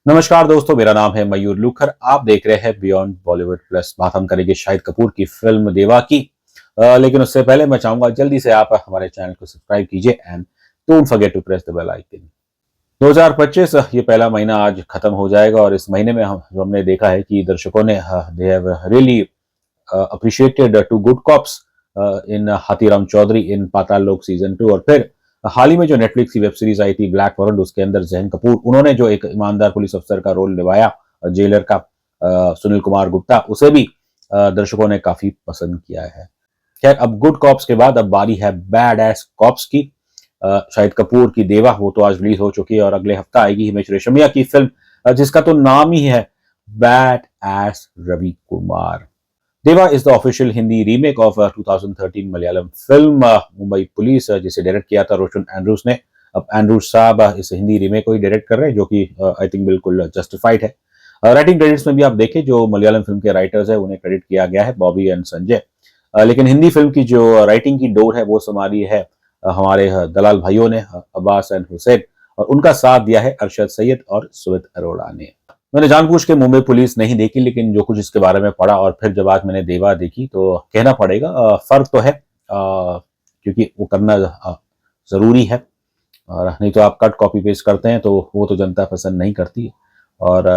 नमस्कार दोस्तों, मेरा नाम है मयूर लूखर। आप देख रहे हैं बियॉन्ड बॉलीवुड प्लस। बात हम करेंगे शाहिद कपूर की फिल्म देवा की। लेकिन उससे पहले मैं चाहूंगा जल्दी से आप हमारे चैनल को सब्सक्राइब कीजिए and don't forget to press the bell icon. 2025 ये पहला महीना आज खत्म हो जाएगा और इस महीने में हम जो हमने देखा है कि दर्शकों ने they have really appreciated two good cops in Hathiram Chaudhary in Paatal Lok season 2। और फिर हाल ही में जो नेटफ्लिक्स की वेब सीरीज आई थी ब्लैक वॉरेंट, उसके अंदर जहन कपूर उन्होंने जो एक ईमानदार पुलिस अफसर का रोल निभाया, जेलर का, सुनील कुमार गुप्ता, उसे भी दर्शकों ने काफी पसंद किया है। खैर, अब गुड कॉप्स के बाद अब बारी है बैड एस कॉप्स की। शाहिद कपूर की देवा वो तो आज रिलीज हो चुकी है और अगले हफ्ता आएगी हिमेश रेशमिया की फिल्म, जिसका तो नाम ही है बैड एस रवि कुमार। देवा is the official Hindi remake of 2013 Malayalam film Mumbai police, जिसे डायरेक्ट किया था रोशन एंड्रूज ने। अब एंड्रूज साहब इस हिंदी रीमेक को ही डायरेक्ट कर रहे हैं, जो कि आई थिंक बिल्कुल जस्टिफाइड है। राइटिंग क्रेडिट्स में भी आप देखें, जो मलयालम फिल्म के राइटर्स है उन्हें क्रेडिट किया गया है, बॉबी एंड संजय। लेकिन हिंदी फिल्म की जो राइटिंग की डोर है वो संभाली है हमारे दलाल भाइयों ने, अब्बास एंड हुसैन, और उनका साथ दिया है अरशद सैयद और सुमित अरोड़ा ने। मैंने जानबूझ के मुंबई पुलिस नहीं देखी, लेकिन जो कुछ इसके बारे में पढ़ा और फिर जब आज मैंने देवा देखी तो कहना पड़ेगा फर्क तो है, क्योंकि वो करना जरूरी है। और नहीं तो आप कट कॉपी पेस्ट करते हैं तो वो तो जनता पसंद नहीं करती। और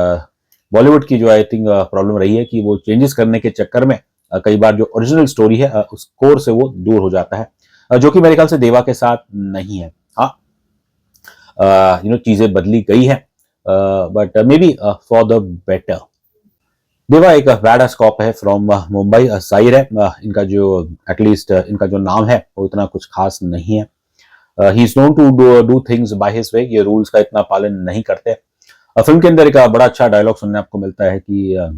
बॉलीवुड की जो आई थिंक प्रॉब्लम रही है कि वो चेंजेस करने के चक्कर में कई बार जो ओरिजिनल स्टोरी है उस कोर से वो दूर हो जाता है, जो कि मेरे ख्याल से देवा के साथ नहीं है। हाँ, चीजें बदली गई है, but may be for the better. देवा एक बैड स्कॉप है फ्रॉम मुंबई। जाहिर है इनका जो एटलीस्ट इनका जो नाम है वो इतना कुछ खास नहीं है। He is known to do things by his way, ये रूल्स का इतना पालन नहीं करते। फिल्म के अंदर एक बड़ा अच्छा डायलॉग सुनने आपको मिलता है कि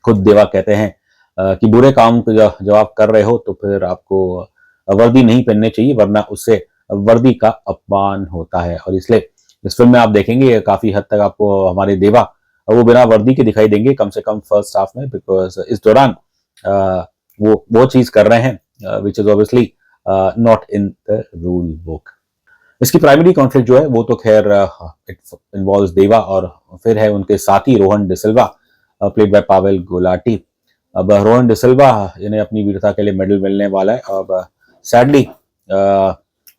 खुद देवा कहते हैं कि बुरे काम को जब आप कर रहे हो तो फिर आपको वर्दी नहीं पहननी चाहिए, वरना उससे वर्दी का अपमान होता है। और इसलिए इस फिल्म में आप देखेंगे काफी हद तक आपको हमारे देवा वो बिना वर्दी के दिखाई देंगे, कम से कम फर्स्ट हाफ में, बिकॉज इस दौरान वो चीज कर रहे हैं which is obviously not in the rule book. इसकी प्राइमरी कॉन्फ्लिक्ट जो है वो तो खैर इट इन्वॉल्व्स देवा और फिर है उनके साथी रोहन डिसिल्वा, प्लेड बाय पावेल गुलाटी। अब रोहन डिसिल्वा इन्हें अपनी वीरता के लिए मेडल मिलने वाला है। अब सैडली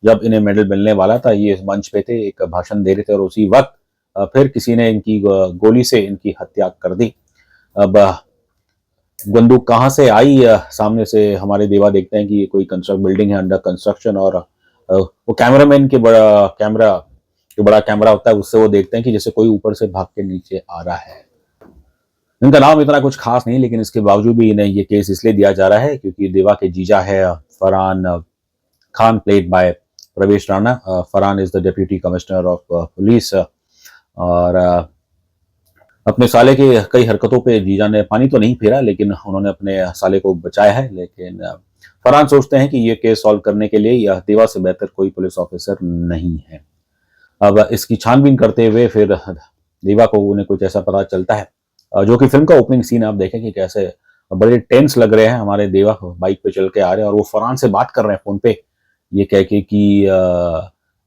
जब इन्हें मेडल मिलने वाला था ये इस मंच पे थे, एक भाषण दे रहे थे और उसी वक्त फिर किसी ने इनकी गोली से इनकी हत्या कर दी। अब बंदूक कहाँ से आई, सामने से हमारे देवा देखते हैं कि कोई कंस्ट्रक्ट बिल्डिंग है अंडर कंस्ट्रक्शन, और वो कैमरामैन के बड़ा कैमरा जो बड़ा कैमरा होता है उससे वो देखते हैं कि जैसे कोई ऊपर से भाग के नीचे आ रहा है। इनका नाम इतना कुछ खास नहीं, लेकिन इसके बावजूद भी इन्हें ये केस इसलिए दिया जा रहा है क्योंकि देवा के जीजा है फरहान खान, प्लेड बाय प्रवेश Rana. Farhan is the deputy commissioner of police, और अपने साले के कई हरकतों पे जीजा ने पानी तो नहीं फेरा, लेकिन उन्होंने अपने साले को बचाया है। लेकिन फरहान सोचते हैं कि ये केस सॉल्व करने के लिए यह देवा से बेहतर कोई पुलिस ऑफिसर नहीं है। अब इसकी छानबीन करते हुए फिर देवा को उन्हें कुछ ऐसा पता चलता है, जो कि फिल्म का ओपनिंग सीन आप देखें कि कैसे बड़े टेंस लग रहे हैं हमारे देवा, बाइक पे चल के आ रहे हैं और वो फरहान से बात कर रहे हैं फोन पे, ये कह के कि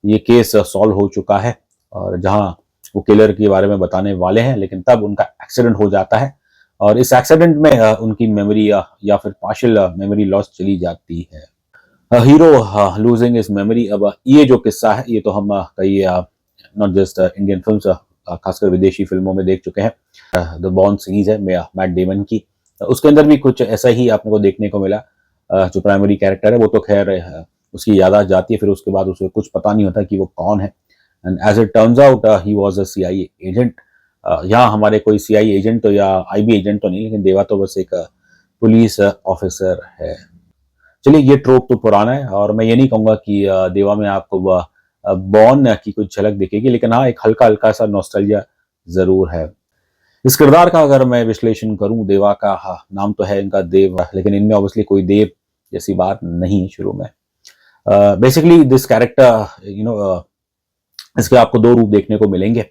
ये केस सॉल्व हो चुका है, और जहां वो किलर के बारे में बताने वाले हैं, लेकिन तब उनका एक्सीडेंट हो जाता है और इस एक्सीडेंट में उनकी मेमोरी या फिर पार्शियल मेमोरी लॉस चली जाती है। Hero losing is memory. अब ये जो किस्सा है ये तो हम कई नॉट जस्ट इंडियन फिल्म्स, खासकर विदेशी फिल्मों में देख चुके हैं। द बॉर्न सीरीज है मैट डेमन की, उसके अंदर भी कुछ ऐसा ही आपने को देखने को मिला। जो प्राइमरी कैरेक्टर है वो तो खैर उसकी यादाश्त जाती है, फिर उसके बाद उसे कुछ पता नहीं होता कि वो कौन है। And as it turns out he was a CIA agent. यहाँ हमारे कोई सीआईए एजेंट तो या आईबी एजेंट तो नहीं, लेकिन देवा तो बस एक पुलिस ऑफिसर है। चलिए, ये ट्रोप तो पुराना है और मैं ये नहीं कहूंगा कि देवा में आपको बॉर्न की कुछ झलक दिखेगी, लेकिन हाँ एक हल्का हल्का सा नॉस्टैल्जिया जरूर है। इस किरदार का अगर मैं विश्लेषण करूं, देवा का नाम तो है इनका देव, लेकिन इनमें ऑब्वियसली कोई देव जैसी बात नहीं है शुरू में। बेसिकली दिस कैरेक्टर इसके आपको दो रूप देखने को मिलेंगे।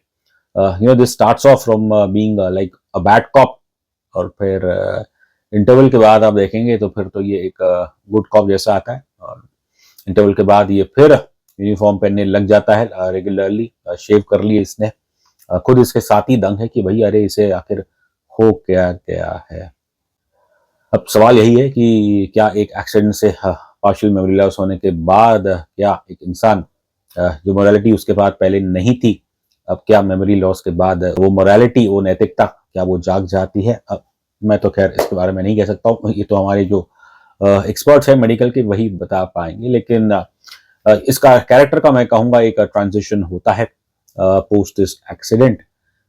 This starts of from being like a bad cop, और फिर इंटरवल के बाद आप देखेंगे तो फिर तो ये एक गुड कॉप जैसा आता है, और इंटरवल के बाद ये फिर यूनिफॉर्म पहनने लग जाता है रेगुलरली। शेव कर लिए इसने खुद इसके साथ ही दंग है कि भाई अरे इसे आखिर हो क्या गया है। अब सवाल यही है कि क्या एक एक्सीडेंट से पार्शियल मेमोरी लॉस होने के बाद क्या एक इंसान जो मोरालिटी उसके पास पहले नहीं थी, अब क्या मेमोरी लॉस के बाद वो मोरालिटी, वो नैतिकता क्या वो जाग जाती है? अब मैं तो खैर इसके बारे में नहीं कह सकता हूँ, ये तो हमारे जो एक्सपर्ट्स हैं मेडिकल के वही बता पाएंगे। लेकिन इसका कैरेक्टर का मैं कहूँगा एक ट्रांजिशन होता है पोस्ट दिस एक्सीडेंट।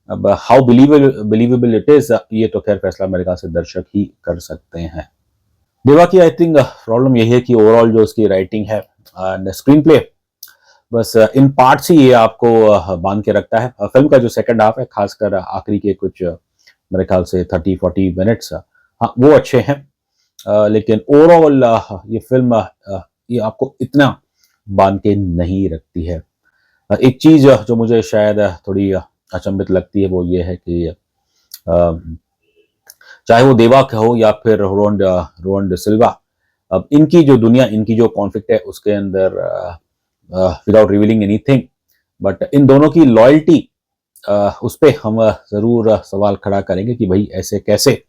अब हाउ बिलीवेबल इट इज, ये तो खैर फैसला मेरे ख्याल से दर्शक ही कर सकते हैं। देवा की आई थिंक प्रॉब्लम यही है कि ओवरऑल जो उसकी राइटिंग है एंड स्क्रीन प्ले, बस इन पार्ट्स ही ये आपको बांध के रखता है। फिल्म का जो सेकंड हाफ है, खासकर आखिरी के कुछ मेरे ख्याल से 30-40 मिनट्स, हाँ वो अच्छे हैं। लेकिन ओवरऑल ये फिल्म ये आपको इतना बांध के नहीं रखती है। एक चीज जो मुझे शायद थोड़ी अचंभित लगती है वो ये है कि चाहे वो देवा का हो या फिर रोहन डे सिल्वा, अब इनकी जो दुनिया, इनकी जो कॉन्फ्लिक्ट है उसके अंदर, without revealing anything, but in दोनों की लॉयल्टी, उस पर हम जरूर सवाल खड़ा करेंगे कि भाई ऐसे कैसे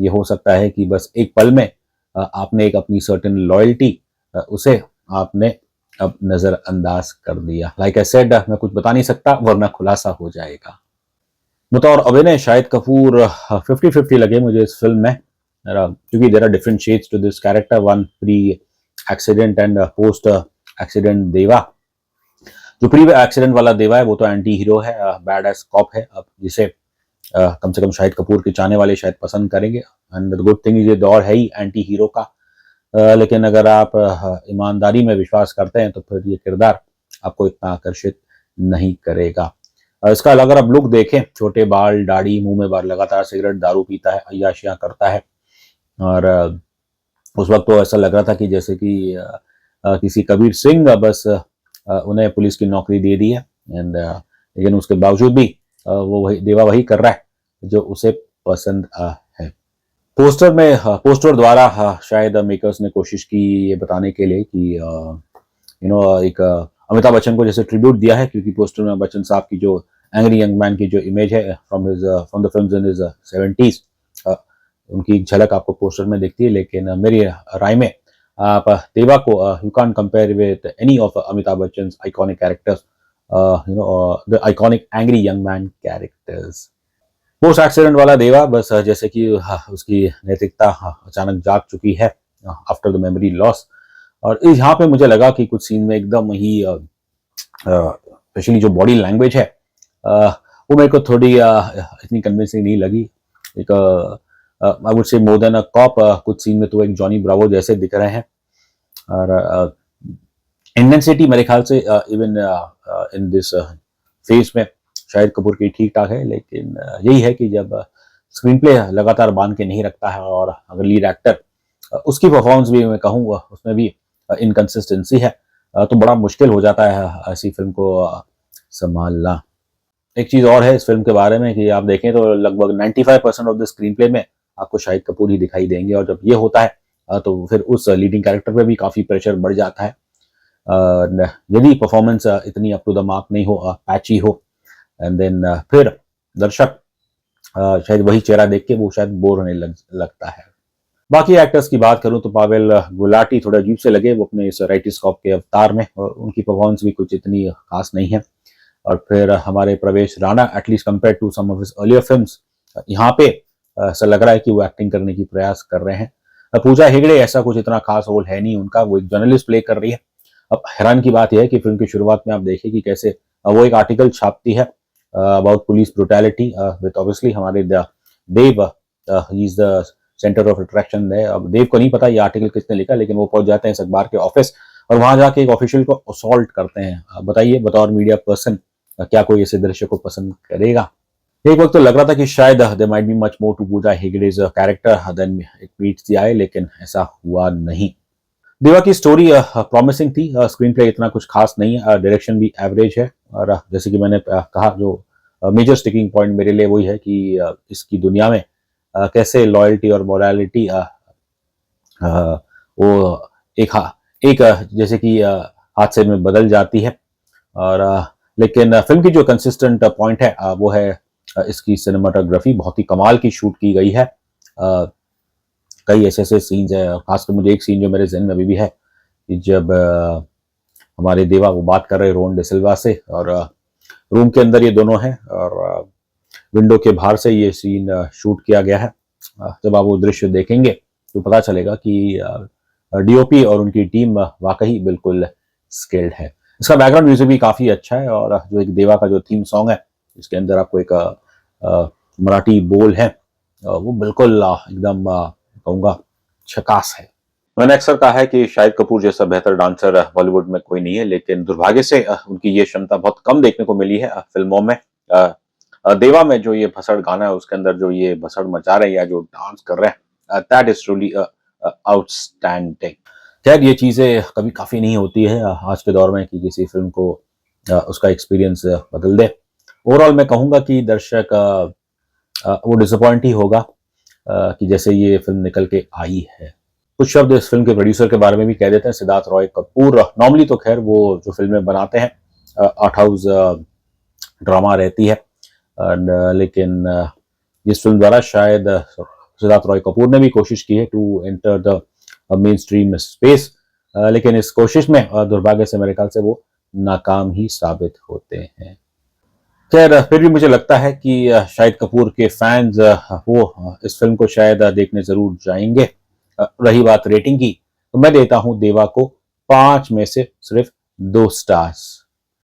ये हो सकता है कि बस एक पल में आपने एक अपनी सर्टेन लॉयल्टी उसे आपने अब नजरअंदाज कर दिया। लाइक आई सेड, मैं कुछ बता नहीं सकता वरना खुलासा हो जाएगा। बतौर अभिनय शाहिद कपूर 50-50 लगे मुझे इस फिल्म में, क्योंकि there are different shades to this character, one pre accident and post accident Deva. जो प्री एक्सीडेंट वाला देवा है वो तो एंटी हीरो है, बैड एस कॉप है, अब जिसे कम से कम शाहिद कपूर के चाहने वाले शायद पसंद करेंगे। And the good thing is ये दौर है ही एंटी हीरो का। लेकिन अगर आप ईमानदारी में विश्वास करते हैं तो फिर ये किरदार आपको इतना आकर्षित नहीं करेगा। इसका अगर आप लुक देखें, छोटे बाल, दाढ़ी, मुंह में बार, लगातार सिगरेट दारू पीता है, अय्याशियां करता है, और उस वक्त तो ऐसा लग रहा था कि जैसे कि किसी कबीर सिंह बस उन्हें पुलिस की नौकरी दे दी है। एंड लेकिन उसके बावजूद भी वो वही देवा वही कर रहा है जो उसे पसंद है। पोस्टर में, पोस्टर द्वारा शायद मेकर्स ने कोशिश की ये बताने के लिए कि एक अमिताभ बच्चन को जैसे ट्रिब्यूट दिया है, क्योंकि पोस्टर में बच्चन साहब की जो एंग्री यंग मैन की जो इमेज है from the films in his 70s, उनकी झलक आपको पोस्टर में दिखती है। लेकिन मेरी राय में आप देवा को you can compare with any of Amitabh Bachchan iconic characters, the iconic angry young man characters. Post accident वाला देवा बस जैसे कि उसकी नैतिकता अचानक जाग चुकी है आफ्टर द मेमोरी लॉस। और यहाँ पे मुझे लगा कि कुछ सीन में एकदम ही स्पेशली जो बॉडी लैंग्वेज है वो मेरे को थोड़ी इतनी कन्विंसिंग नहीं लगी। एक I would say more than a cop, कुछ सीन में तो एक जॉनी ब्रावो जैसे दिख रहे हैं। और इंटेंसिटी मेरे ख्याल से इवन इन दिस फेज में शाहिद कपूर की ठीक ठाक है। लेकिन यही है कि जब स्क्रीन प्ले लगातार बांध के नहीं रखता है और अगर लीड एक्टर उसकी परफॉर्मेंस भी मैं कहूँ उसमें भी इनकंसिस्टेंसी है, तो बड़ा मुश्किल हो जाता है ऐसी फिल्म को संभालना। एक चीज और है इस फिल्म के बारे में कि आप देखें तो लगभग 95% ऑफ द स्क्रीन प्ले में आपको शाहिद कपूर ही दिखाई देंगे, और जब ये होता है तो फिर उस लीडिंग कैरेक्टर पे भी काफी प्रेशर बढ़ जाता है। यदि परफॉर्मेंस इतनी अप टू द मार्क नहीं हो, पैची हो, एंड देन फिर दर्शक शायद वही चेहरा देख के वो शायद बोर होने लगता है। बाकी एक्टर्स की बात करूं तो पावेल गुलाटी थोड़े अजीब से लगे वो अपने इस राइटिस्कॉप के अवतार में, और उनकी परफॉर्मेंस भी कुछ इतनी खास नहीं है। और फिर हमारे Pravesh Rana, at least compare to some of his earlier films, यहाँ पे ऐसा लग रहा है कि वो एक्टिंग करने की प्रयास कर रहे हैं। पूजा हेगड़े ऐसा कुछ इतना खास रोल है नहीं उनका, वो एक जर्नलिस्ट प्ले कर रही है। अब हैरान की बात यह है कि फिल्म की शुरुआत में आप देखिए कि कैसे वो एक आर्टिकल छापती है about police brutality with obviously हमारे Dev, he is the centre of attraction है। अब देव को नहीं पता ये आर्टिकल किसने लिखा, लेकिन वो पहुंच जाते हैं इस अखबार के ऑफिस और वहां जाके एक ऑफिशियल को असॉल्ट करते हैं। बताइए बतौर मीडिया पर्सन क्या कोई ऐसे दृश्य को पसंद करेगा? एक वक्त तो लग रहा था कि शायद there might be much more to Pooja Hegde's character than it meets the eye, लेकिन ऐसा हुआ नहीं। देवा की स्टोरी प्रॉमिसिंग थी, स्क्रीन प्ले इतना कुछ खास नहीं है, डायरेक्शन भी एवरेज है। और जैसे कि मैंने कहा, जो मेजर स्टिकिंग पॉइंट मेरे लिए वही है कि इसकी दुनिया में कैसे लॉयल्टी और मोरालिटी वो एक जैसे कि हादसे में बदल जाती है। और लेकिन फिल्म की जो कंसिस्टेंट पॉइंट है वो है इसकी सिनेमाटोग्राफी बहुत ही कमाल की शूट की गई है। कई ऐसे सीन्स है, खासकर मुझे एक सीन जो मेरे जहन में अभी भी है कि जब हमारे देवा वो बात कर रहे रोन डिसिल्वा से और रूम के अंदर ये दोनों हैं और विंडो के बाहर से ये सीन शूट किया गया है। जब आप वो दृश्य देखेंगे तो पता चलेगा कि डीओपी और उनकी टीम वाकई बिल्कुल स्किल्ड है। इसका बैकग्राउंड म्यूजिक भी काफ़ी अच्छा है और जो एक देवा का जो थीम सॉन्ग है इसके अंदर आपको एक मराठी बोल है वो बिल्कुल एकदम कहूँगा झकास है। मैंने अक्सर कहा है कि शाहिद कपूर जैसा बेहतर डांसर बॉलीवुड में कोई नहीं है, लेकिन दुर्भाग्य से उनकी ये क्षमता बहुत कम देखने को मिली है फिल्मों में। देवा में जो ये भसड़ गाना है उसके अंदर जो ये भसड़ मचा रहे हैं या जो डांस कर रहे हैं दैट इज ट्रूली आउटस्टैंडिंग। खैर ये चीज़ें कभी काफ़ी नहीं होती है आज के दौर में कि किसी फिल्म को उसका एक्सपीरियंस बदल दे। ओवरऑल मैं कहूँगा कि दर्शक वो डिसअपॉइंट ही होगा कि जैसे ये फिल्म निकल के आई है। कुछ शब्द इस फिल्म के प्रोड्यूसर के बारे में भी कह देते हैं। सिद्धार्थ रॉय कपूर नॉर्मली तो खैर वो जो फिल्में बनाते हैं आर्ट हाउस ड्रामा रहती है लेकिन इस फिल्म द्वारा शायद सिद्धार्थ रॉय कपूर ने भी कोशिश की है to enter the mainstream space, लेकिन इस कोशिश में दुर्भाग्य से मेरे ख्याल से वो नाकाम ही साबित होते हैं। खैर फिर भी मुझे लगता है कि शाहिद कपूर के फैंस वो इस फिल्म को शायद देखने जरूर जाएंगे। रही बात रेटिंग की तो मैं देता हूं देवा को 5 में से सिर्फ 2 स्टार्स।